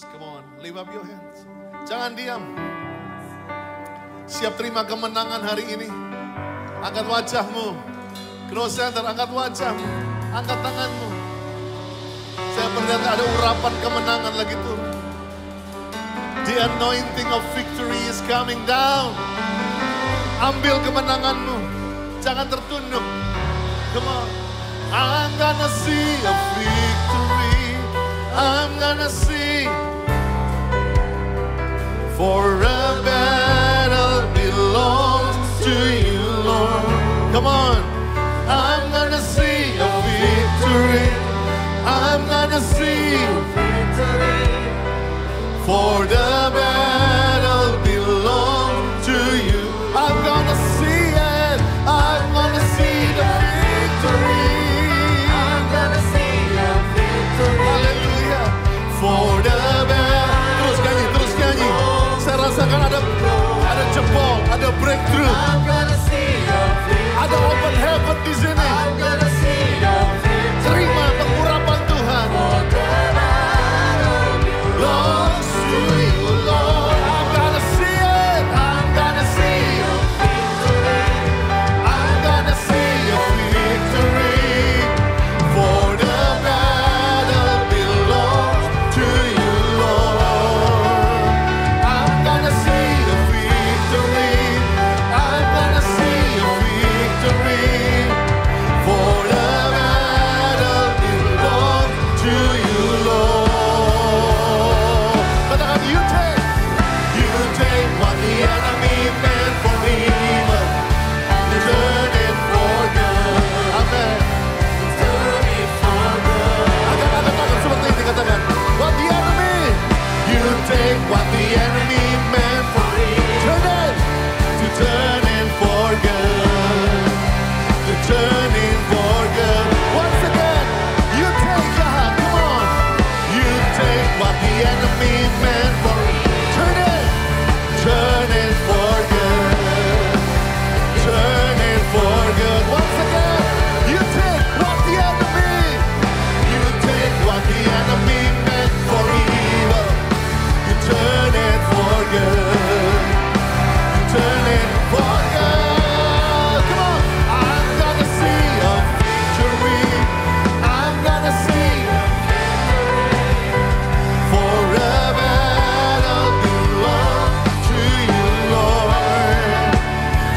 Come on, lift up your hands. Jangan diam. Siap terima kemenangan hari ini. Angkat wajahmu. Growth Center, angkat wajahmu. Angkat tanganmu. Saya melihat ada urapan kemenangan lagi turun. The anointing of victory is coming down. Ambil kemenanganmu. Jangan tertunduk. Come on. I'm gonna see a victory. I'm gonna see. For a battle belongs to you, Lord. Come on. I'm gonna see a victory. I'm gonna see a victory. For the battle belongs to you. I'm gonna see it. I'm gonna see the victory. I'm gonna see a victory. Hallelujah. For the battle. Terus nyanyi. Saya rasakan ada jebol, ada breakthrough. I'm gonna see a victory. Ada open heaven di sini. I'm gonna see a victory. Terima pengurapan Tuhan. For the battle belongs to you, Lord. I'm gonna see it. I'm gonna see a victory. I'm gonna see a victory. For the battle belongs to you, Lord. I'm gonna see a victory. I'm gonna see a victory. For the battle belongs to you, Lord. Katakan, you take what the enemy meant for evil, you turn it for good. Amen. Turn it for good. Angkat tangan seperti ini, katakan, what the enemy, you take what the enemy meant for evil, turn it for good. To turn it for good. Once again, you take God, come on. You take what the enemy meant for evil, turn it for good. Turn it for good. Once again, you take what the enemy meant for evil. You turn it for good. You turn it for good. Come on. I'm gonna see a victory. I'm gonna see a victory. For a battle belongs to you, Lord.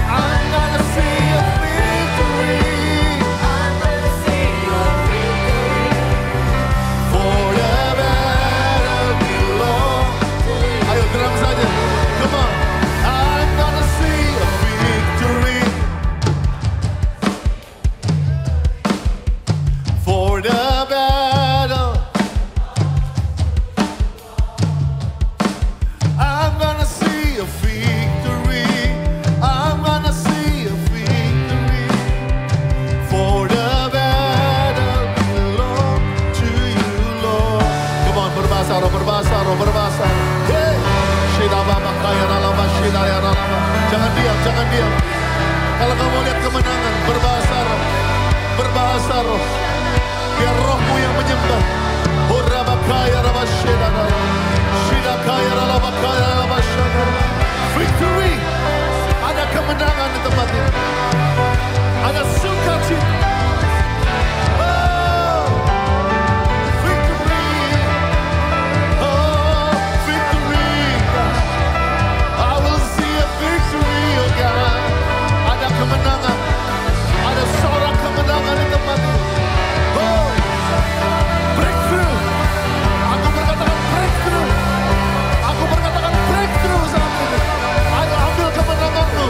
I'm gonna see a victory. I'm gonna see a victory. For the battle belongs to you. Ayo geram saja. Come on. I'm gonna see a victory. For the battle. I'm gonna see a victory. I'm gonna see a victory. For the battle belong to you, Lord. Come on, berbahasa roh. Hey. Jangan diam. Kalau kamu lihat kemenangan, berbahasa roh. Biar rohmu yang menyembah. Victory. Ada kemenangan di tempat ini. Ada sukacita. Oh, victory. Oh, victory. I will see a victory, oh God. Ada kemenangan. Ada sorak kemenangan di tempat ini. Oh, breakthrough. Aku berkatakan breakthrough. Aku berkatakan breakthrough saat ini. Ayo ambil kemenanganmu.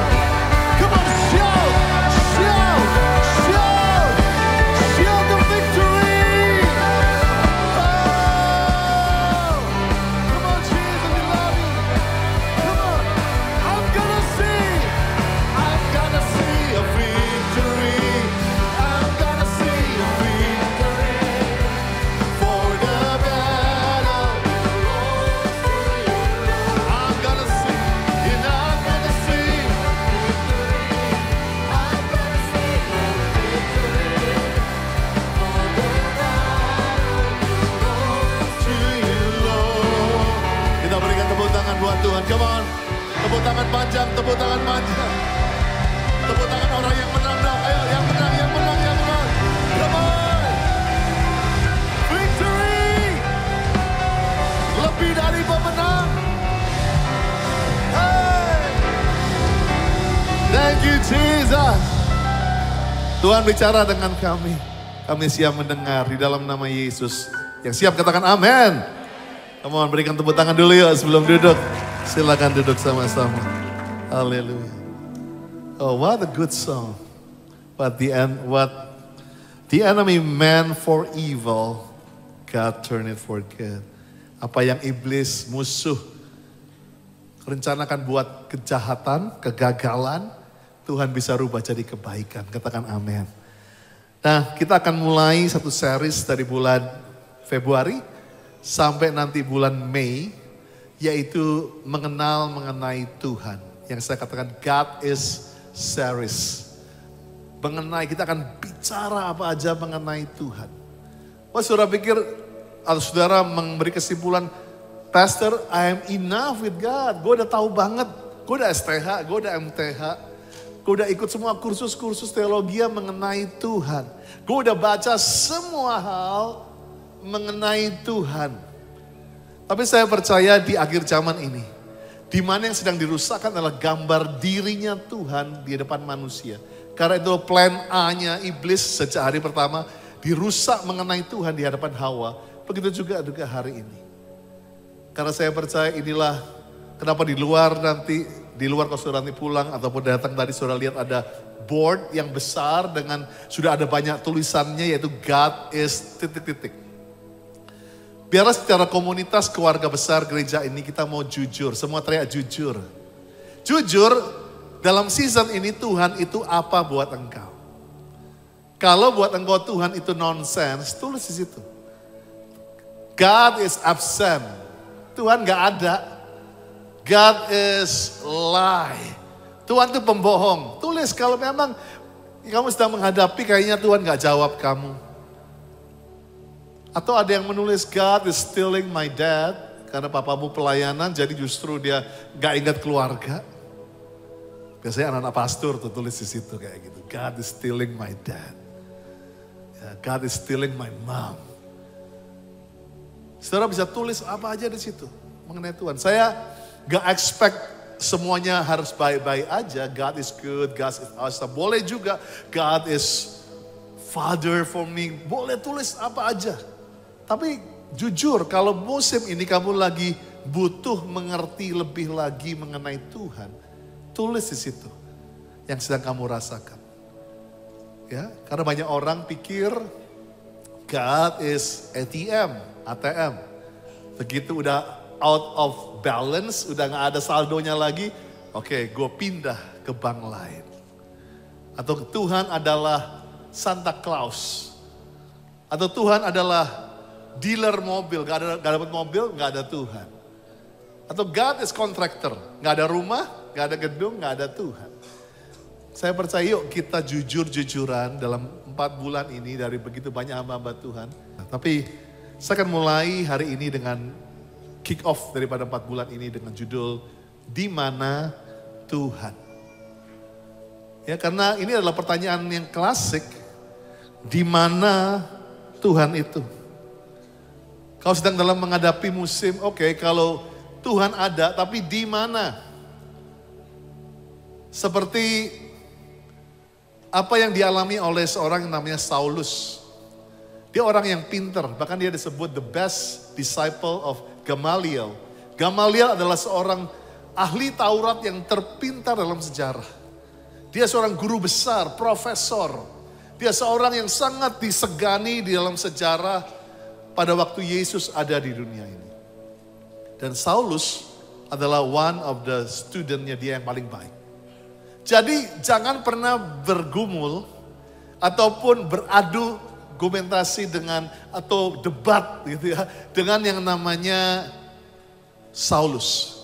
Come on, shout, shout, shout. Tuhan. Come on. Tepuk tangan panjang, tepuk tangan panjang. Tepuk tangan orang yang menang dong. Ayo, yang menang, yang menang, yang menang. Come on. Victory. Lebih dari pemenang. Hey. Thank you Jesus. Tuhan bicara dengan kami. Kami siap mendengar di dalam nama Yesus. Yang siap katakan amin. Come on, berikan tepuk tangan dulu ya sebelum duduk. Silakan duduk sama-sama. Haleluya. Oh, what a good song. What the enemy meant for evil, God turned it for good. Apa yang iblis musuh rencanakan buat kejahatan, kegagalan, Tuhan bisa rubah jadi kebaikan. Katakan amin. Nah, kita akan mulai satu series dari bulan Februari sampai nanti bulan Mei, yaitu mengenai Tuhan. Yang saya katakan God is series. Mengenai, kita akan bicara apa aja mengenai Tuhan. Wah, saudara pikir, atau saudara memberi kesimpulan, Pastor, I am enough with God. Gue udah tahu banget. Gue udah STH, gue udah MTH. Gue udah ikut semua kursus-kursus teologi mengenai Tuhan. Gue udah baca semua hal mengenai Tuhan. Tapi saya percaya di akhir zaman ini, di mana yang sedang dirusakkan adalah gambar dirinya Tuhan di depan manusia. Karena itu plan A-nya iblis sejak hari pertama dirusak mengenai Tuhan di hadapan Hawa. Begitu juga hari ini. Karena saya percaya inilah kenapa di luar kalau saudara nanti pulang ataupun datang tadi saudara lihat ada board yang besar dengan sudah ada banyak tulisannya yaitu God is ... Biarlah secara komunitas keluarga besar gereja ini kita mau jujur, semua teriak jujur. Jujur dalam season ini Tuhan itu apa buat engkau? Kalau buat engkau Tuhan itu nonsense, tulis di situ. God is absent, Tuhan gak ada. God is lie. Tuhan itu pembohong. Tulis kalau memang kamu sedang menghadapi kayaknya Tuhan gak jawab kamu. Atau ada yang menulis God is stealing my dad. Karena papamu pelayanan jadi justru dia gak ingat keluarga. Biasanya anak-anak pastor tuh tulis di situ kayak gitu. God is stealing my dad. God is stealing my mom. Saudara bisa tulis apa aja di situ mengenai Tuhan. Saya gak expect semuanya harus baik-baik aja. God is good, God is awesome. Boleh juga God is Father for me. Boleh tulis apa aja. Tapi jujur kalau musim ini kamu lagi butuh mengerti lebih lagi mengenai Tuhan. Tulis di situ yang sedang kamu rasakan. Ya, karena banyak orang pikir God is ATM. Begitu udah out of balance, udah gak ada saldonya lagi. Oke, gue pindah ke bank lain. Atau Tuhan adalah Santa Claus. Atau Tuhan adalah dealer mobil, gak dapat mobil, gak ada Tuhan. Atau God is contractor, gak ada rumah, gak ada gedung, gak ada Tuhan. Saya percaya yuk kita jujur-jujuran dalam 4 bulan ini dari begitu banyak hamba-hamba Tuhan. Tapi saya akan mulai hari ini dengan kick off daripada 4 bulan ini dengan judul Di Mana Tuhan. Ya, karena ini adalah pertanyaan yang klasik. Di mana Tuhan itu? Kau sedang dalam menghadapi musim, oke, kalau Tuhan ada, tapi di mana? Seperti apa yang dialami oleh seorang yang namanya Saulus. Dia orang yang pinter, bahkan dia disebut the best disciple of Gamaliel. Gamaliel adalah seorang ahli Taurat yang terpintar dalam sejarah. Dia seorang guru besar, profesor. Dia seorang yang sangat disegani di dalam sejarah pada waktu Yesus ada di dunia ini. Dan Saulus adalah one of the studentnya dia yang paling baik. Jadi jangan pernah bergumul ataupun beradu argumentasi dengan atau debat gitu ya dengan yang namanya Saulus.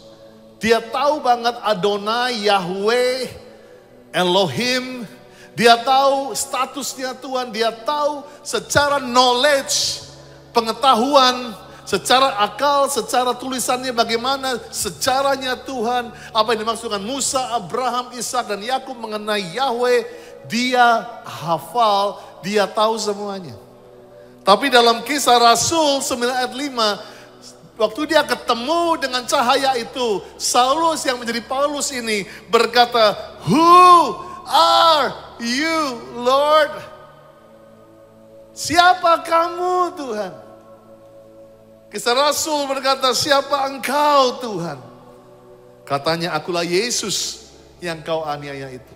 Dia tahu banget Adonai, Yahweh, Elohim. Dia tahu statusnya Tuhan. Dia tahu secara knowledge, pengetahuan, secara akal, secara tulisannya bagaimana, sejarahnya Tuhan, apa yang dimaksudkan Musa, Abraham, Ishak dan Yakub mengenai Yahweh, dia hafal, dia tahu semuanya. Tapi dalam Kisah Rasul 9 ayat 5, waktu dia ketemu dengan cahaya itu, Saulus yang menjadi Paulus ini berkata, "Who are you, Lord?" Siapa kamu, Tuhan? Kisah Rasul berkata, siapa engkau Tuhan? Katanya, akulah Yesus yang kau aniaya itu.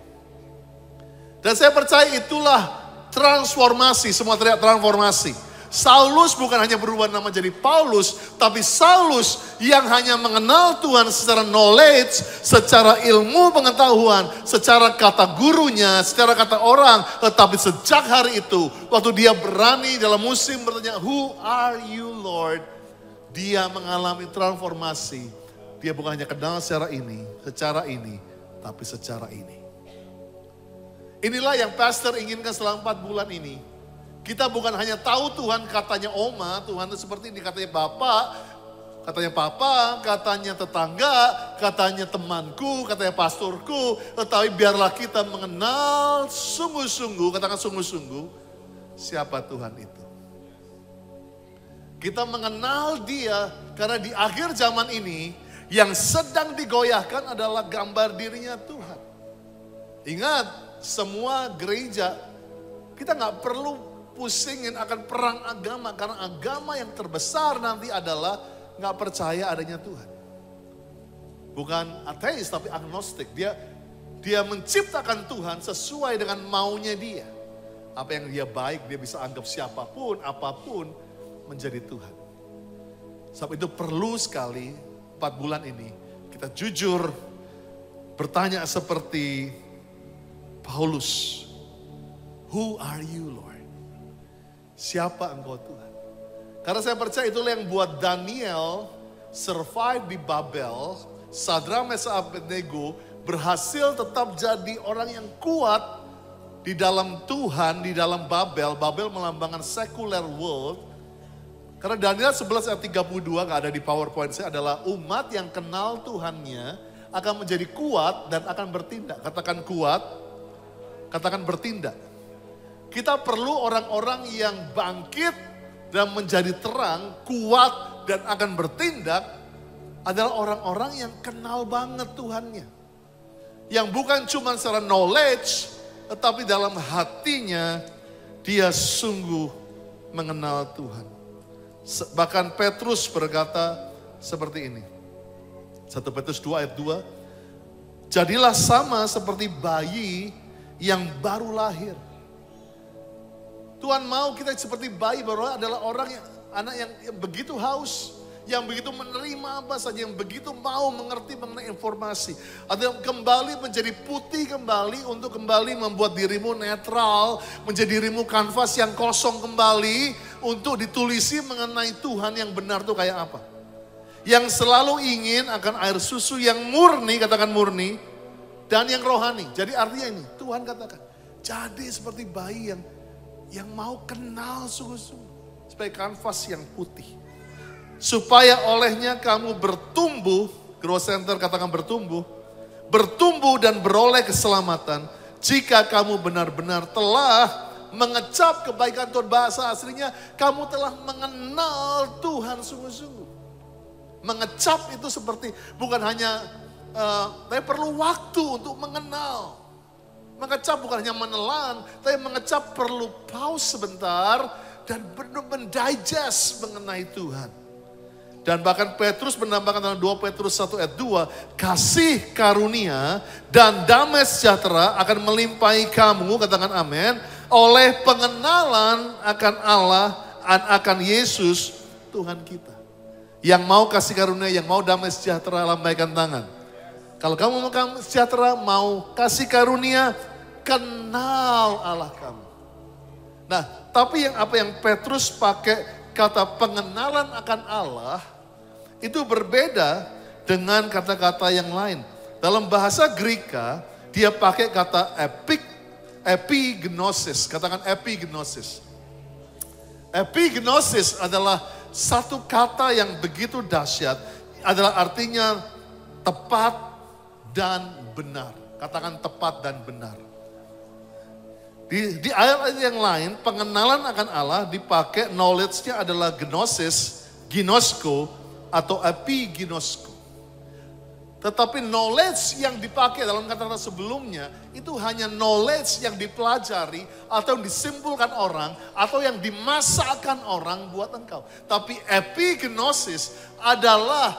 Dan saya percaya itulah transformasi, semua teriak transformasi. Saulus bukan hanya berubah nama jadi Paulus, tapi Saulus yang hanya mengenal Tuhan secara knowledge, secara ilmu pengetahuan, secara kata gurunya, secara kata orang. Tetapi sejak hari itu, waktu dia berani dalam musim bertanya, "Who are you, Lord?" Dia mengalami transformasi. Dia bukan hanya kenal secara ini, tapi secara ini. Inilah yang pastor inginkan selama 4 bulan ini. Kita bukan hanya tahu Tuhan, katanya Oma, Tuhan itu seperti ini, katanya Bapak, katanya Papa, katanya tetangga, katanya temanku, katanya pastorku. Tetapi biarlah kita mengenal sungguh-sungguh, katakan sungguh-sungguh, siapa Tuhan itu. Kita mengenal dia karena di akhir zaman ini yang sedang digoyahkan adalah gambar dirinya Tuhan. Ingat, semua gereja kita nggak perlu pusingin akan perang agama karena agama yang terbesar nanti adalah nggak percaya adanya Tuhan. Bukan ateis tapi agnostik. Dia menciptakan Tuhan sesuai dengan maunya dia. Apa yang dia baik dia bisa anggap siapapun, apapun menjadi Tuhan. Sebab itu perlu sekali 4 bulan ini kita jujur bertanya seperti Paulus. Who are you, Lord? Siapa engkau Tuhan? Karena saya percaya itulah yang buat Daniel survive di Babel. Sadrak, Mesak, Abednego berhasil tetap jadi orang yang kuat di dalam Tuhan, di dalam Babel. Babel melambangkan secular world. Karena Daniel 11 ayat 32 gak ada di PowerPoint saya adalah umat yang kenal Tuhannya akan menjadi kuat dan akan bertindak. Katakan kuat, katakan bertindak. Kita perlu orang-orang yang bangkit dan menjadi terang, kuat dan akan bertindak adalah orang-orang yang kenal banget Tuhannya. Yang bukan cuma secara knowledge, tetapi dalam hatinya dia sungguh mengenal Tuhan. Bahkan Petrus berkata seperti ini. 1 Petrus 2 ayat 2. Jadilah sama seperti bayi yang baru lahir. Tuhan mau kita seperti bayi baru lahir adalah orang yang anak yang begitu haus, yang begitu menerima apa saja, yang begitu mau mengerti mengenai informasi. Atau kembali menjadi putih kembali untuk kembali membuat dirimu netral, menjadi dirimu kanvas yang kosong kembali untuk ditulisi mengenai Tuhan yang benar tuh kayak apa. Yang selalu ingin akan air susu yang murni, katakan murni, dan yang rohani. Jadi artinya ini, Tuhan katakan, jadi seperti bayi yang mau kenal sungguh-sungguh, sebagai kanvas yang putih. Supaya olehnya kamu bertumbuh, Growth Center katakan bertumbuh dan beroleh keselamatan. Jika kamu benar-benar telah mengecap kebaikan Tuhan, bahasa aslinya kamu telah mengenal Tuhan sungguh-sungguh. Mengecap itu seperti bukan hanya, tapi perlu waktu untuk mengenal. Mengecap bukan hanya menelan, tapi mengecap perlu pause sebentar dan benar mendigest mengenai Tuhan. Dan bahkan Petrus menambahkan dalam 2 Petrus 1 ayat 2, kasih karunia dan damai sejahtera akan melimpahi kamu, katakan amin, oleh pengenalan akan Allah dan akan Yesus Tuhan kita. Yang mau kasih karunia, yang mau damai sejahtera, lambaikan tangan. Kalau kamu mau sejahtera, mau kasih karunia, kenal Allah kamu. Nah, tapi apa yang Petrus pakai kata pengenalan akan Allah, itu berbeda dengan kata-kata yang lain. Dalam bahasa Greka, dia pakai kata epignosis. Katakan epignosis. Epignosis adalah satu kata yang begitu dahsyat adalah artinya tepat dan benar. Katakan tepat dan benar. Di ayat-ayat yang lain, pengenalan akan Allah dipakai knowledge-nya adalah gnosis, ginosko, atau epiginosko. Tetapi knowledge yang dipakai dalam kata-kata sebelumnya, itu hanya knowledge yang dipelajari, atau yang disimpulkan orang, atau yang dimasakkan orang buat engkau. Tapi epignosis adalah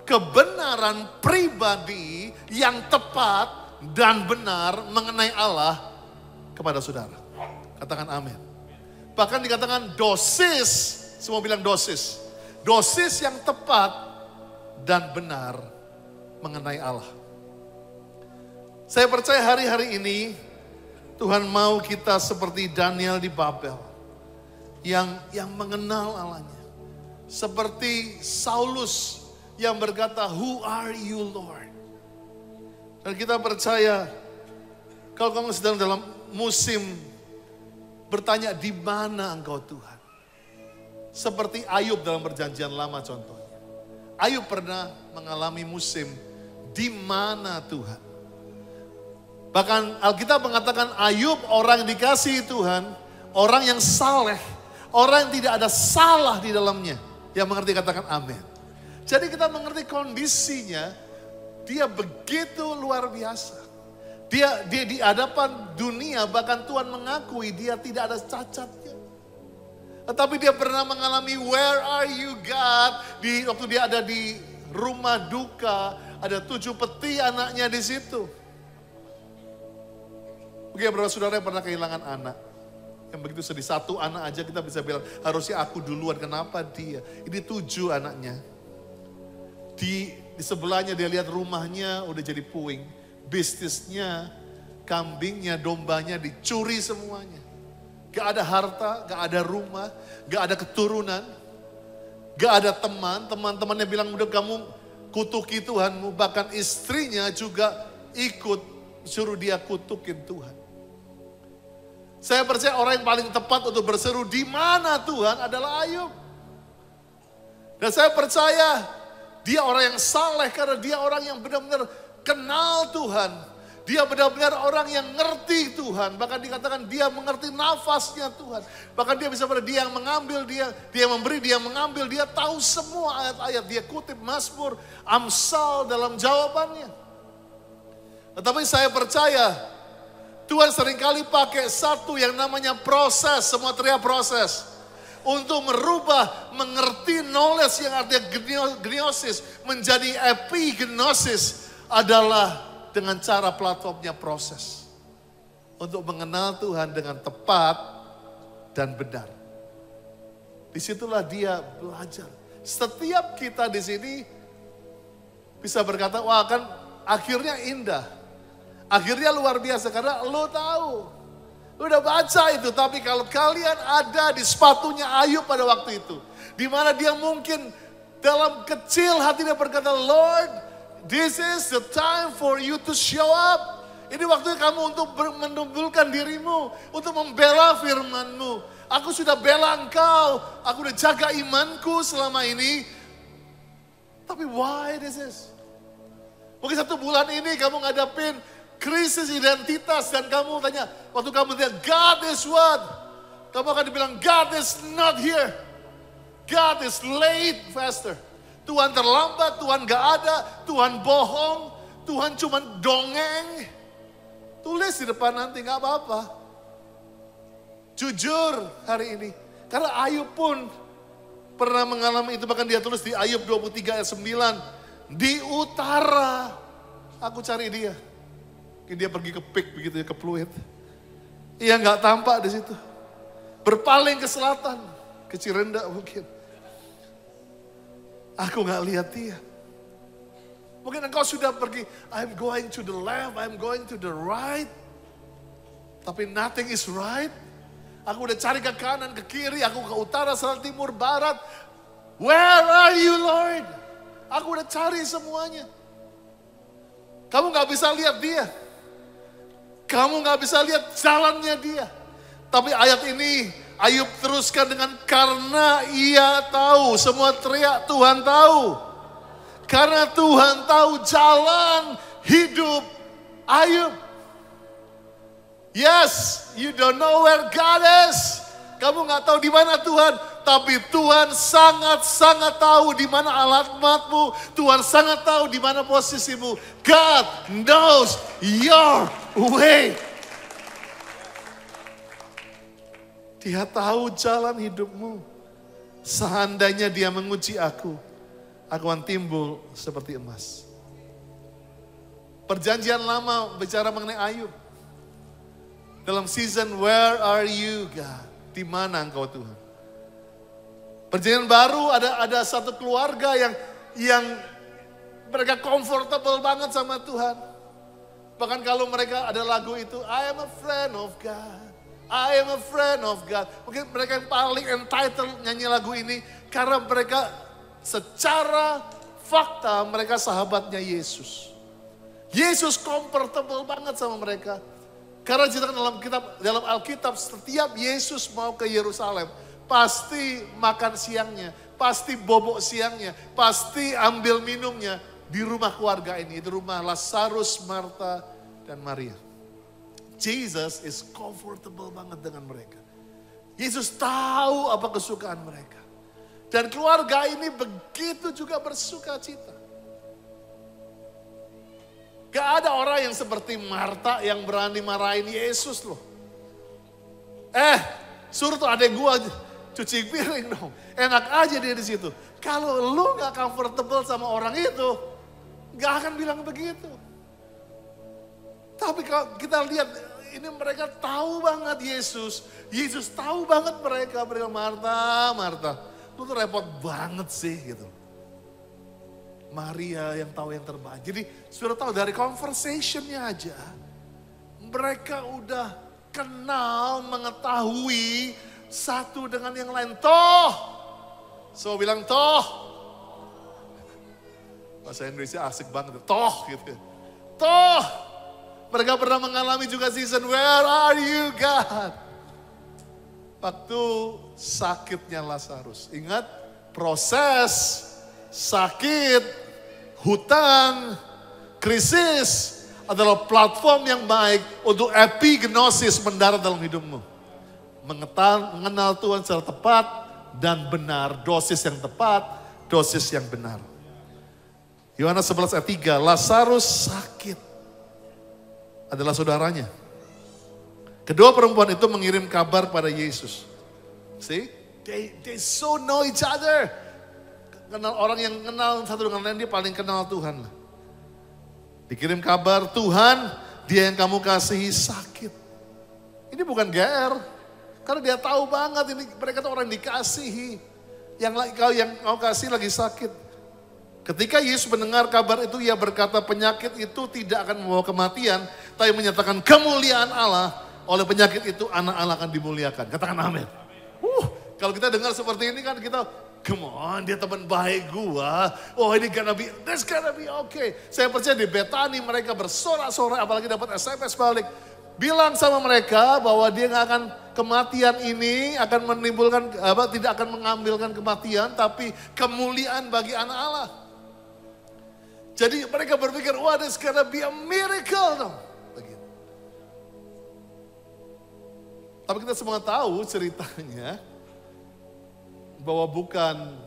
kebenaran pribadi yang tepat dan benar mengenai Allah, kepada saudara. Katakan amin. Bahkan dikatakan dosis, semua bilang dosis. Dosis yang tepat dan benar mengenai Allah. Saya percaya hari-hari ini Tuhan mau kita seperti Daniel di Babel. Yang mengenal Allahnya. Seperti Saulus yang berkata, "Who are you, Lord?" Dan kita percaya kalau kamu sedang dalam musim bertanya, "Di mana engkau Tuhan?" Seperti Ayub dalam perjanjian lama contohnya. Ayub pernah mengalami musim, "Di mana Tuhan?" Bahkan Alkitab mengatakan Ayub orang yang dikasihi Tuhan, orang yang saleh, orang yang tidak ada salah di dalamnya. Yang mengerti katakan amin. Jadi kita mengerti kondisinya, dia begitu luar biasa. Dia di hadapan dunia, bahkan Tuhan mengakui dia tidak ada cacatnya. Tetapi dia pernah mengalami, "Where are you God?" Waktu dia ada di rumah duka, ada 7 peti anaknya di situ. Mungkin beberapa saudara yang pernah kehilangan anak. Yang begitu sedih, 1 anak aja kita bisa bilang, harusnya aku duluan, kenapa dia? Ini 7 anaknya. Di sebelahnya dia lihat rumahnya udah jadi puing. Bisnisnya, kambingnya, dombanya dicuri semuanya. Gak ada harta, gak ada rumah, gak ada keturunan, gak ada teman. Teman-temannya bilang, "Udah kamu kutuki Tuhanmu." Bahkan istrinya juga ikut suruh dia kutukin Tuhan. Saya percaya orang yang paling tepat untuk berseru, "Di mana Tuhan?" adalah Ayub. Dan saya percaya dia orang yang saleh karena dia orang yang benar-benar kenal Tuhan. Dia benar-benar orang yang ngerti Tuhan. Bahkan dikatakan dia mengerti nafasnya Tuhan. Bahkan dia bisa berkata, dia yang mengambil, dia yang memberi, dia yang mengambil. Dia tahu semua ayat-ayat. Dia kutip Mazmur, Amsal dalam jawabannya. Tetapi saya percaya Tuhan seringkali pakai satu yang namanya proses. Semua teriak proses. Untuk merubah, mengerti knowledge yang artinya gnosis menjadi epignosis. Adalah dengan cara platformnya proses. Untuk mengenal Tuhan dengan tepat dan benar. Disitulah dia belajar. Setiap kita di sini bisa berkata, "Wah kan akhirnya indah. Akhirnya luar biasa." Karena lo tahu. Lo udah baca itu. Tapi kalau kalian ada di sepatunya Ayub pada waktu itu. Di mana dia mungkin dalam kecil hati dia berkata, "Lord, this is the time for you to show up." Ini waktunya kamu untuk menumbuhkan dirimu. Untuk membela firman-Mu. Aku sudah bela engkau. Aku udah jaga imanku selama ini. Tapi why this is? Mungkin 1 bulan ini kamu ngadapin krisis identitas. Dan kamu tanya, waktu kamu tanya, "God is what?" Kamu akan dibilang, "God is not here. God is late, Pastor." Tuhan terlambat, Tuhan gak ada, Tuhan bohong, Tuhan cuma dongeng. Tulis di depan nanti, gak apa-apa. Jujur hari ini. Karena Ayub pun pernah mengalami itu, bahkan dia tulis di Ayub 23 ayat 9. "Di utara, aku cari dia." Dia pergi ke Pik begitu ya, ke Pluit. Ia gak tampak di situ. Berpaling ke selatan, ke Cirenda mungkin. Aku gak lihat dia. Mungkin engkau sudah pergi, "I'm going to the left, I'm going to the right." Tapi nothing is right. Aku udah cari ke kanan, ke kiri, aku ke utara, selatan, timur, barat. Where are you, Lord? Aku udah cari semuanya. Kamu gak bisa lihat dia. Kamu gak bisa lihat jalannya dia. Tapi ayat ini Ayub teruskan dengan karena ia tahu. Semua teriak Tuhan tahu. Karena Tuhan tahu jalan hidup Ayub. Yes, you don't know where God is. Kamu gak tahu di mana Tuhan. Tapi Tuhan sangat-sangat tahu di mana alamatmu. Tuhan sangat tahu di mana posisimu. God knows your way. Dia tahu jalan hidupmu. Seandainya dia menguji aku akan timbul seperti emas. Perjanjian lama bicara mengenai Ayub. Dalam season, where are you God? Di mana engkau Tuhan? Perjanjian baru ada satu keluarga yang mereka comfortable banget sama Tuhan. Bahkan kalau mereka ada lagu itu, I am a friend of God. I am a friend of God. Mungkin mereka yang paling entitled nyanyi lagu ini karena mereka secara fakta mereka sahabatnya Yesus. Yesus comfortable banget sama mereka. Karena dalam Alkitab setiap Yesus mau ke Yerusalem pasti makan siangnya, pasti bobok siangnya, pasti ambil minumnya di rumah keluarga ini, di rumah Lazarus, Marta, dan Maria. Jesus is comfortable banget dengan mereka. Yesus tahu apa kesukaan mereka. Dan keluarga ini begitu juga bersuka cita. Gak ada orang yang seperti Marta yang berani marahin Yesus loh. Suruh tuh adek gua cuci piring dong. Enak aja dia di situ. Kalau lu gak comfortable sama orang itu, gak akan bilang begitu. Tapi kalau kita lihat, ini mereka tahu banget Yesus. Yesus tahu banget mereka. Mereka Marta, lu tuh repot banget sih gitu. Maria yang tahu yang terbaik. Jadi sudah tahu dari conversationnya aja. Mereka udah kenal, mengetahui satu dengan yang lain. Toh. So bilang toh. Bahasa Inggrisnya asik banget. Toh gitu. Toh. Mereka pernah mengalami juga season, where are you God? Waktu sakitnya Lazarus. Ingat proses sakit, hutang, krisis adalah platform yang baik untuk epignosis mendarat dalam hidupmu. Mengenal Tuhan secara tepat dan benar. Dosis yang tepat, dosis yang benar. Yohanes 11 ayat 3, Lazarus sakit. Adalah saudaranya. Kedua perempuan itu mengirim kabar pada Yesus. See? They so know each other. Kenal orang yang kenal satu dengan lain, dia paling kenal Tuhan. Dikirim kabar, Tuhan, dia yang kamu kasihi sakit. Ini bukan GR. Karena dia tahu banget ini mereka tuh orang dikasihi. Yang kau kasih lagi sakit. Ketika Yesus mendengar kabar itu, ia berkata penyakit itu tidak akan membawa kematian, tapi menyatakan kemuliaan Allah. Oleh penyakit itu anak Allah akan dimuliakan. Katakan amin. Kalau kita dengar seperti ini kan kita, come on, dia teman baik gua. Oh ini that's gonna be okay. Saya percaya di Betani mereka bersorak-sorai, apalagi dapat SMS balik. Bilang sama mereka bahwa dia nggak akan kematian ini akan menimbulkan tidak akan mengambilkan kematian, tapi kemuliaan bagi anak Allah. Jadi mereka berpikir, wah this gonna be a miracle dong. Begitu. Tapi kita semua tahu ceritanya bahwa bukan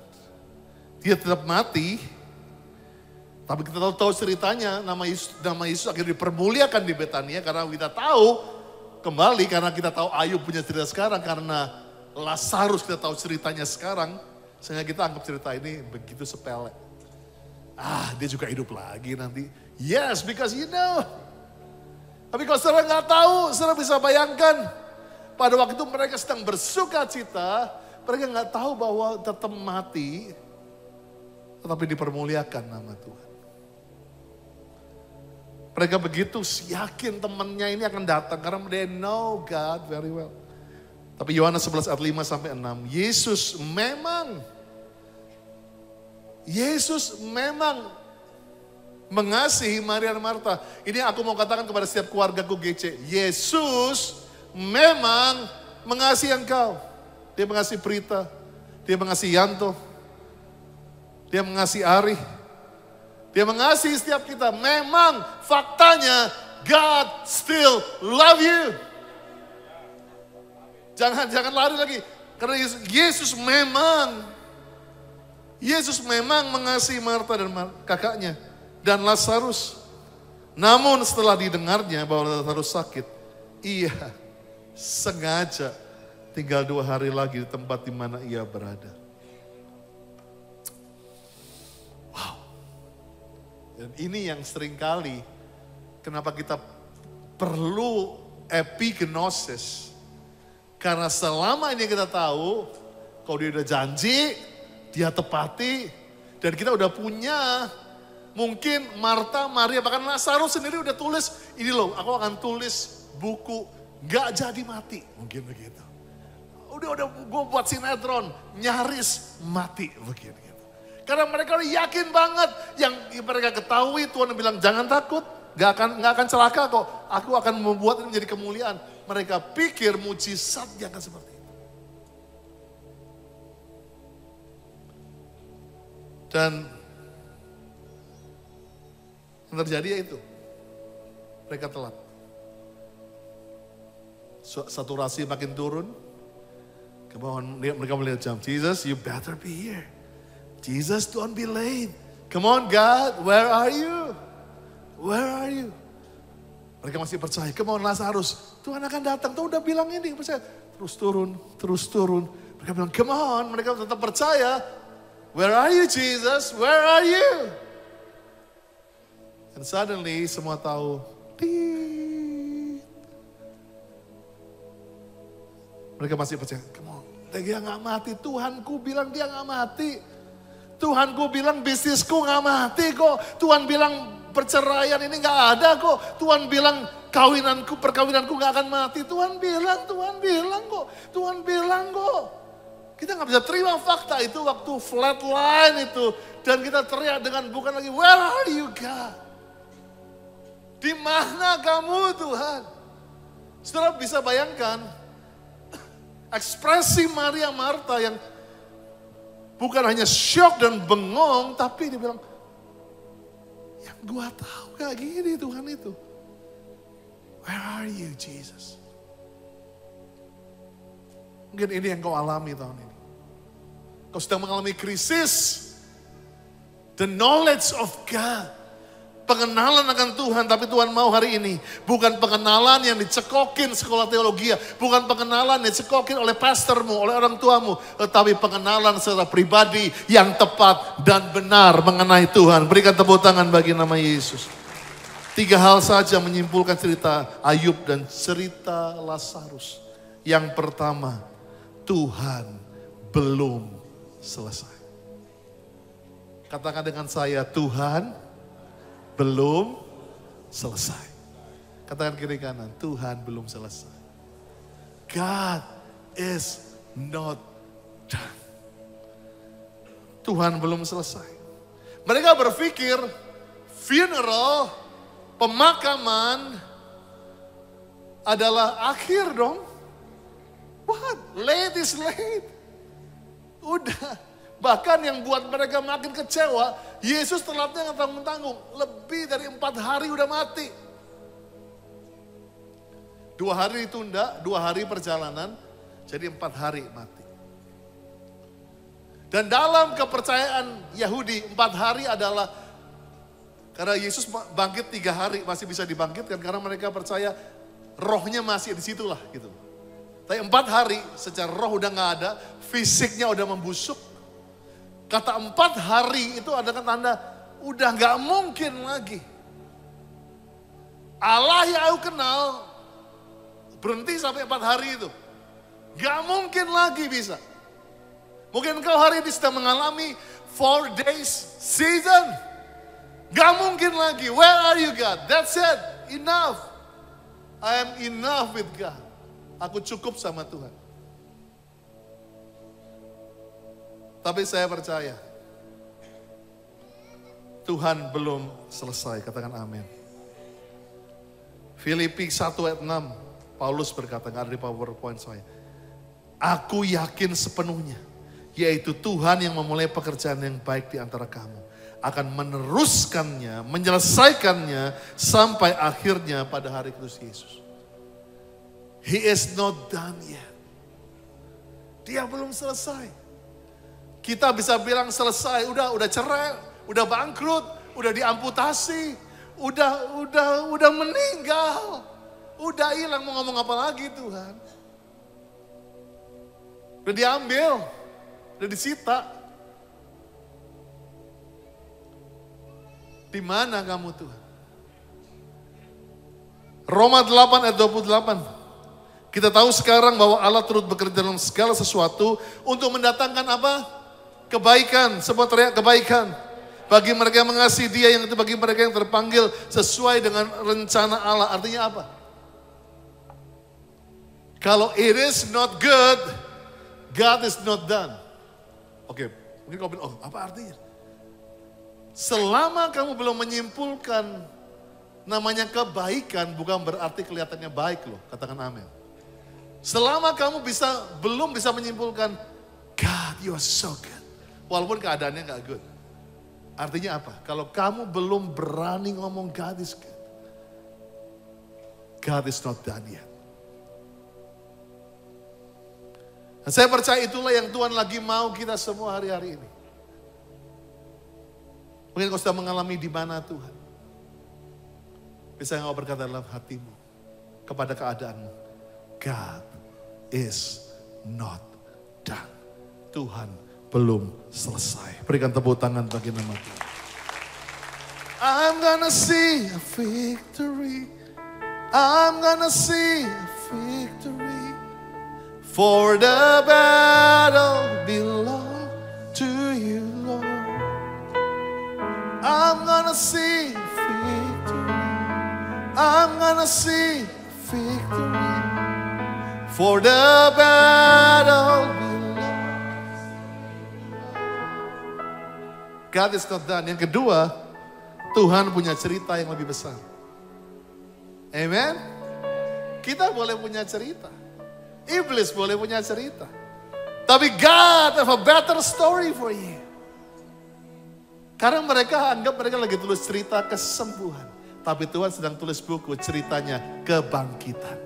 dia tetap mati, tapi kita tahu ceritanya nama Yesus akhirnya dipermuliakan di Betania karena kita tahu kembali karena kita tahu Ayub punya cerita sekarang, karena Lazarus kita tahu ceritanya sekarang, sehingga kita anggap cerita ini begitu sepele. Dia juga hidup lagi nanti. Yes, because you know. Tapi kalau saudara nggak tahu, saudara bisa bayangkan pada waktu itu mereka sedang bersuka cita, mereka nggak tahu bahwa tetap mati, tetapi dipermuliakan nama Tuhan. Mereka begitu yakin temannya ini akan datang karena they know God very well. Tapi Yohanes 11 ayat 5 sampai 6, Yesus memang mengasihi Maria dan Marta. Ini aku mau katakan kepada setiap keluargaku GC. Yesus memang mengasihi engkau. Dia mengasihi Prita, dia mengasihi Yanto, dia mengasihi Ari, dia mengasihi setiap kita. Memang faktanya God still love you. Jangan lari lagi. Karena Yesus memang mengasihi Marta dan kakaknya dan Lazarus. Namun setelah didengarnya bahwa Lazarus sakit, ia sengaja tinggal 2 hari lagi di tempat di mana ia berada. Wow. Dan ini yang seringkali kenapa kita perlu epignosis. Karena selama ini kita tahu, kalau dia udah janji, dia tepati. Dan kita udah punya, mungkin Marta, Maria, bahkan Lazarus sendiri udah tulis, ini loh aku akan tulis buku gak jadi mati. Mungkin begitu. Udah gue buat sinetron, nyaris mati begitu. Karena mereka udah yakin banget, yang mereka ketahui Tuhan bilang jangan takut, gak akan celaka kok. Aku akan membuat ini menjadi kemuliaan. Mereka pikir mujizatnya akan seperti itu. Dan yang terjadi ya itu, mereka telat. Saturasi makin turun. Mereka melihat jam. Jesus, you better be here. Jesus, don't be late. Come on God, where are you? Where are you? Mereka masih percaya. Come on Lazarus, Tuhan akan datang. Tuhan udah bilang ini, percaya. Terus turun. Mereka bilang, come on. Mereka tetap percaya. Where are you Jesus? Where are you? And suddenly semua tahu. Mereka masih percaya, come on, dia gak mati. Tuhanku bilang dia gak mati. Tuhanku bilang bisnisku gak mati kok. Tuhan bilang perceraian ini gak ada kok. Tuhan bilang perkawinanku gak akan mati. Tuhan bilang kok. Kita gak bisa terima fakta itu waktu flatline itu. Dan kita teriak dengan bukan lagi, where are you God? Di mana kamu Tuhan? Saudara bisa bayangkan, ekspresi Maria Marta yang bukan hanya syok dan bengong, tapi dia bilang, yang gua tahu kayak gini Tuhan itu. Where are you Jesus? Mungkin ini yang kau alami tahun ini. Kau sedang mengalami krisis. The knowledge of God. Pengenalan akan Tuhan, tapi Tuhan mau hari ini bukan pengenalan yang dicekokin sekolah teologi, bukan pengenalan yang dicekokin oleh pastormu, oleh orang tuamu, tetapi pengenalan secara pribadi yang tepat dan benar mengenai Tuhan. Berikan tepuk tangan bagi nama Yesus. 3 hal saja menyimpulkan cerita Ayub dan cerita Lazarus. Yang pertama, Tuhan belum selesai. Katakan dengan saya, Tuhan belum selesai. Katakan kiri kanan, Tuhan belum selesai. God is not done. Tuhan belum selesai. Mereka berpikir funeral, pemakaman adalah akhir dong. What? Late is late. Udah. Bahkan yang buat mereka makin kecewa, Yesus telatnya nggak tanggung-tanggung. Lebih dari 4 hari udah mati. 2 hari ditunda, 2 hari perjalanan, jadi 4 hari mati. Dan dalam kepercayaan Yahudi, 4 hari adalah, karena Yesus bangkit 3 hari, masih bisa dibangkitkan, karena mereka percaya rohnya masih di situlah gitu. Tapi 4 hari, secara roh udah nggak ada, fisiknya udah membusuk. Kata 4 hari itu adalah tanda udah gak mungkin lagi. Allah yang aku kenal berhenti sampai 4 hari itu. Gak mungkin lagi bisa. Mungkin kau hari ini sedang mengalami 4 days season. Gak mungkin lagi. Where are you God? That's it. Enough. I am enough with God. Aku cukup sama Tuhan. Tapi saya percaya Tuhan belum selesai. Katakan amin. Filipi 1 ayat 6. Paulus berkata, nggak ada di PowerPoint saya. Aku yakin sepenuhnya, yaitu Tuhan yang memulai pekerjaan yang baik di antara kamu akan meneruskannya, menyelesaikannya sampai akhirnya pada hari Kristus Yesus. He is not done yet. Dia belum selesai. Kita bisa bilang selesai, udah cerai, udah bangkrut, udah diamputasi, udah meninggal, udah hilang, mau ngomong apa lagi Tuhan? Udah diambil, udah disita. Di mana kamu Tuhan? Roma 8 ayat 28. Kita tahu sekarang bahwa Allah turut bekerja dalam segala sesuatu untuk mendatangkan apa? Kebaikan. Semua teriak kebaikan. Bagi mereka yang mengasihi Dia, yang itu bagi mereka yang terpanggil sesuai dengan rencana Allah. Artinya apa? Kalau it is not good, God is not done. Oke, mungkin kau bilang, oh apa artinya? Selama kamu belum menyimpulkan namanya kebaikan, bukan berarti kelihatannya baik loh. Katakan amin. Selama kamu belum bisa menyimpulkan, God you are so good. Walaupun keadaannya gak good. Artinya apa? Kalau kamu belum berani ngomong God is good, God is not done yet. Nah, saya percaya itulah yang Tuhan lagi mau kita semua hari-hari ini. Mungkin kau sudah mengalami di mana Tuhan. Bisa kau berkata dalam hatimu kepada keadaanmu, God is not done. Tuhan belum selesai. Berikan tepuk tangan bagi nama Tuhan. I'm gonna see a victory. I'm gonna see a victory. For the battle belongs to you, Lord. I'm gonna see victory. I'm gonna see victory. For the battle belongs. God is not done. Yang kedua, Tuhan punya cerita yang lebih besar. Amen. Kita boleh punya cerita. Iblis boleh punya cerita. Tapi God have a better story for you. Karena mereka anggap mereka lagi tulis cerita kesembuhan. Tapi Tuhan sedang tulis buku ceritanya kebangkitan.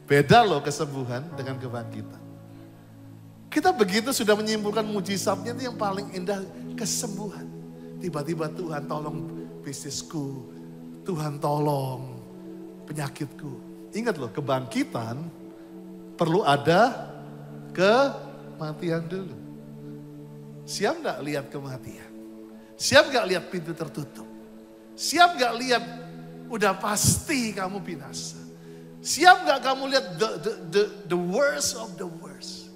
Beda loh kesembuhan dengan kebangkitan. Kita begitu sudah menyimpulkan mujizatnya itu yang paling indah, kesembuhan. Tiba-tiba Tuhan tolong bisnisku. Tuhan tolong penyakitku. Ingat loh, kebangkitan perlu ada kematian dulu. Siap gak lihat kematian? Siap gak lihat pintu tertutup? Siap gak lihat udah pasti kamu binasa? Siap gak kamu lihat the worst of the worst?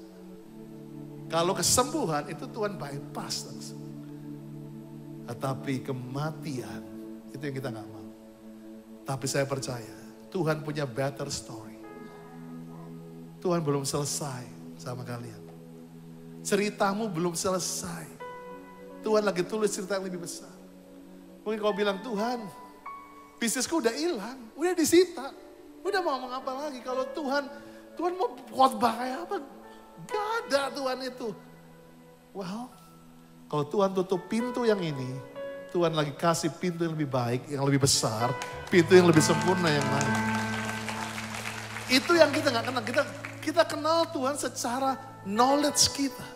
Kalau kesembuhan itu Tuhan bypass langsung. Tetapi kematian itu yang kita gak mau. Tapi saya percaya Tuhan punya better story. Tuhan belum selesai sama kalian. Ceritamu belum selesai. Tuhan lagi tulis cerita yang lebih besar. Mungkin kau bilang, Tuhan, bisnisku udah hilang, udah disita. Udah mau ngomong apa lagi? Kalau Tuhan mau khotbah kayak apa? Gak ada Tuhan itu. Well, kalau Tuhan tutup pintu yang ini, Tuhan lagi kasih pintu yang lebih baik, yang lebih besar, pintu yang lebih sempurna yang lain. Itu yang kita gak kenal. Kita kenal Tuhan secara knowledge kita.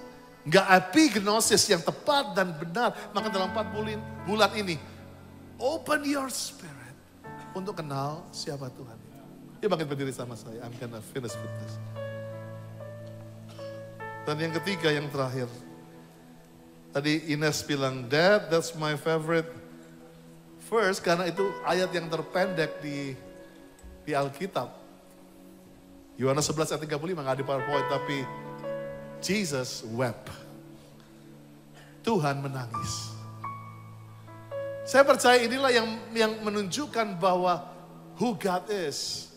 Gak epignosis yang tepat dan benar. Maka dalam 40 bulan ini, open your spirit untuk kenal siapa Tuhan itu. Dia bangkit berdiri sama saya. I'm gonna finish with this. Dan yang ketiga, yang terakhir. Tadi Ines bilang, Dad, that's my favorite verse. Karena itu ayat yang terpendek di Alkitab. Yohanes 11 ayat 35, gak ada PowerPoint, tapi Jesus wept. Tuhan menangis. Saya percaya inilah yang menunjukkan bahwa who God is.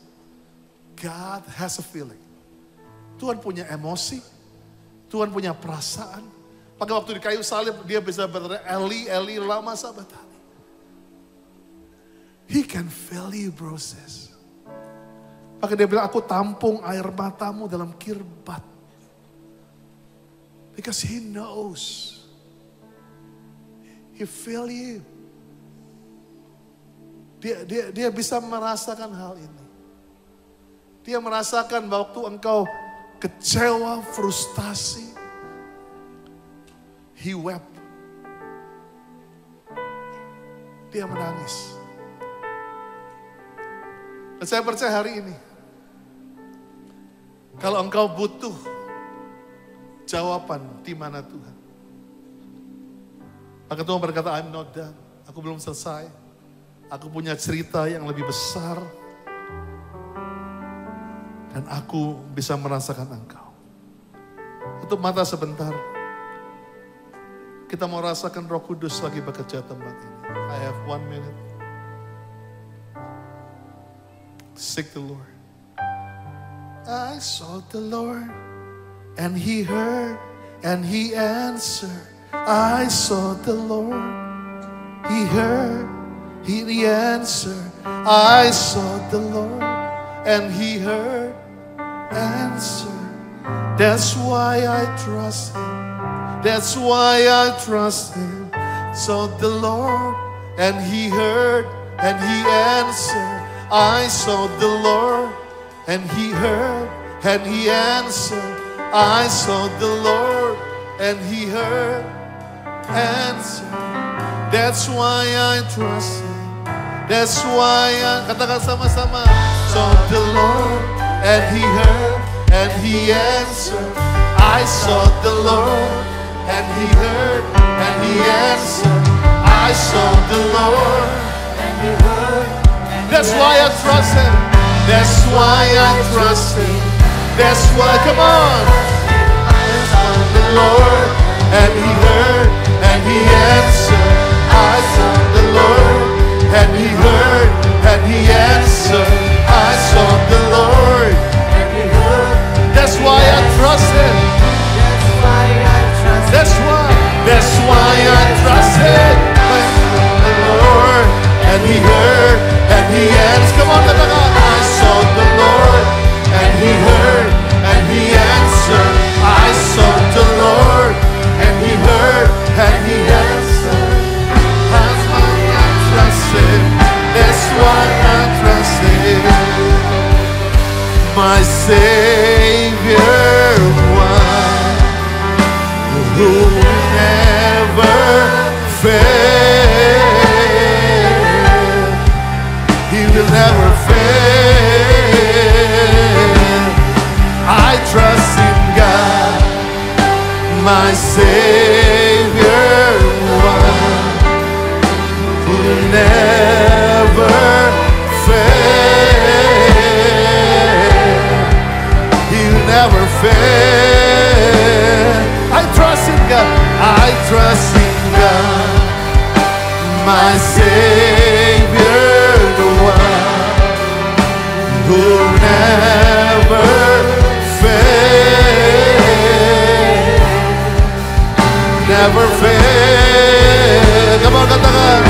God has a feeling. Tuhan punya emosi. Tuhan punya perasaan. Pada waktu di kayu salib dia bisa berteriak, Eli, Eli, lama sabachthani. He can feel you, bro, sis. Maka dia bilang, aku tampung air matamu dalam kirbat. Because He knows. He feel you. Dia bisa merasakan hal ini. Dia merasakan waktu engkau kecewa, frustasi. He wept. Dia menangis. Dan saya percaya hari ini, kalau engkau butuh jawaban di mana Tuhan, maka Tuhan berkata, I'm not done. Aku belum selesai. Aku punya cerita yang lebih besar. Dan aku bisa merasakan engkau. Tutup mata sebentar. Kita mau rasakan Roh Kudus lagi bekerja tempat ini. I have 1 minute. Seek the Lord. I sought the Lord, and He heard, and He answered. I sought the Lord, He heard, He answered. I sought the Lord, and He heard, answered. That's why I trust Him. That's why I trust Him. Sought the Lord, and He heard, and He answered. I sought the Lord, and He heard, and He answered. I sought the Lord, and He heard, answered. That's why I trust Him. That's why I, katakan sama-sama. Sought the Lord, and He heard, and He answered. I sought the Lord, and He heard, and He answered. I sought the Lord, and He heard. That's why I trust Him. That's why I trust Him. That's why, come on. I sought the Lord, and He heard, and He answered. I sought the Lord, and He heard, and He answered. I sought the Lord, and He heard. That's why I trust Him. That's why I trust Him. That's why I trust Him. I sought the Lord, and He heard, and He answered. Come on, I sought the Lord, and He heard, and He answered. I sought the Lord, and He heard, and He answered. That's why I trust Him. That's why I trust Him. My Savior, one who never fails. He will never fail. I trust in God, my Savior, one who never fail. He will never fail. I trust in God. I trust in God, my Savior, the one who never fail. Never fail. Come on, katakan.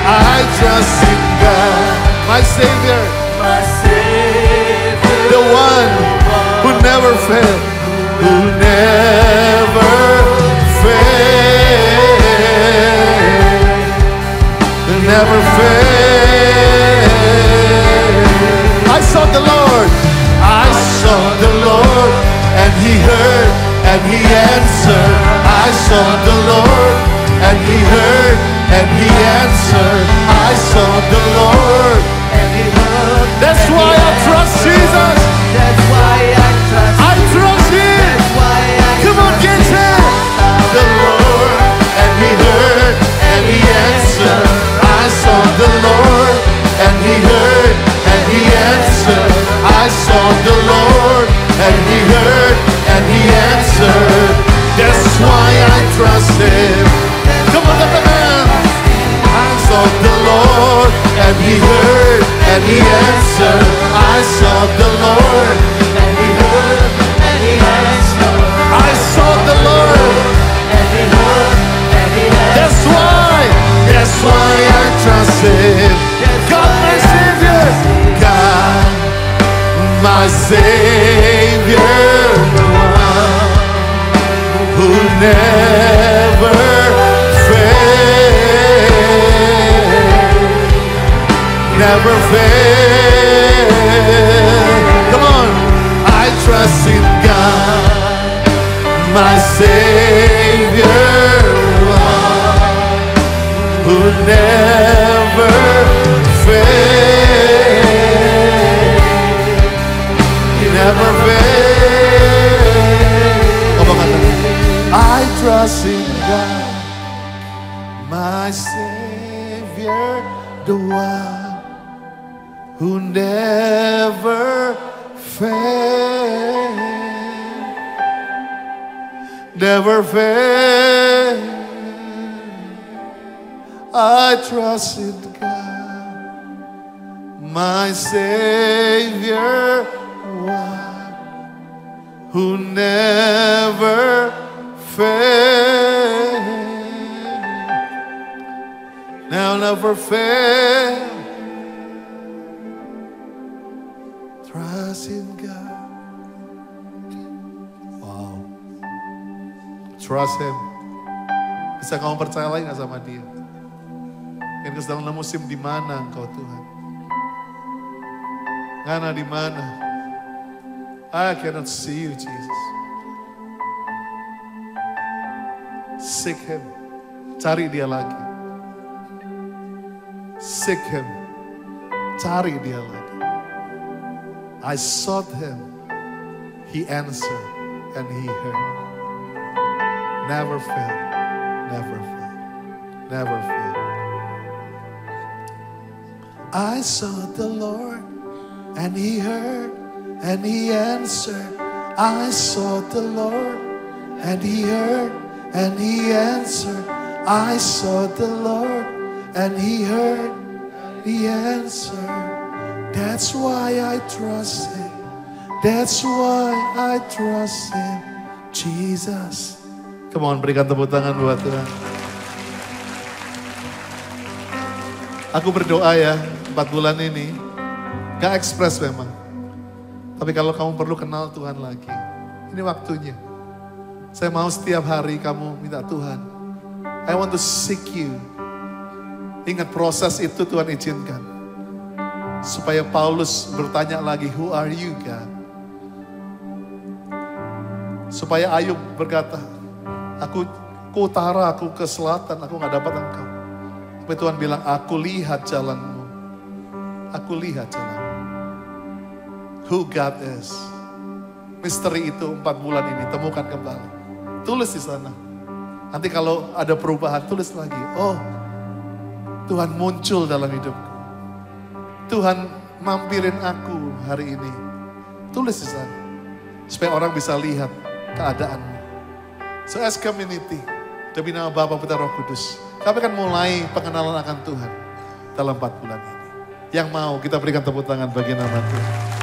I trust in God, my Savior, the one who never fail, who never fail, who never fail. I sought the Lord, I sought the Lord, and He heard, and He answered. I sought the Lord, and He heard, and He answered. I sought the Lord, and He heard. That's why I trust Jesus. That's why I trust Him. That's why come on, get it. The Lord, and He heard, and He answered. I sought the Lord, and He heard, and He answered. I sought the Lord, and He heard, and He answered. That's why I trust Him. Come on, the man. I sought the never fail. Never fail. Come on. I trust in God, my Savior, who never fail. He never fail. I trust in God, my Savior, the one who never fail. Never fail. I trust in God, my Savior, one who never fail. Now never fail. Trust in God. Wow. Trust Him. Bisa kamu percaya lagi gak sama Dia? Mungkin sedang dalam musim di mana Engkau Tuhan? Ngana di mana? I cannot see you, Jesus. Seek Him. Cari Dia lagi. Seek Him. Cari Dia lagi. I sought Him. He answered and He heard. Never fail. Never fail. Never fail. I sought the Lord and He heard and He answered. I sought the Lord and He heard and He answered. I sought the Lord and He heard, He answered. That's why I trust Him. That's why I trust Him. Jesus. Come on, berikan tepuk tangan buat Tuhan. Aku berdoa ya, 4 bulan ini gak ekspres memang. Tapi kalau kamu perlu kenal Tuhan lagi, ini waktunya. Saya mau setiap hari kamu minta Tuhan, I want to seek you. Ingat proses itu Tuhan izinkan. Supaya Paulus bertanya lagi, who are you God? Supaya Ayub berkata, aku ke utara, aku ke selatan, aku gak dapat engkau. Tapi Tuhan bilang, aku lihat jalanmu. Aku lihat jalanmu. Who God is. Misteri itu 4 bulan ini, temukan kembali. Tulis di sana. Nanti kalau ada perubahan, tulis lagi. Oh, Tuhan muncul dalam hidupku. Tuhan mampirin aku hari ini. Tulis di sana. Supaya orang bisa lihat keadaanmu. So as community, demi nama Bapa, Putra, Roh Kudus, kami akan mulai pengenalan akan Tuhan dalam 4 bulan ini. Yang mau kita berikan tepuk tangan bagi nama Tuhan.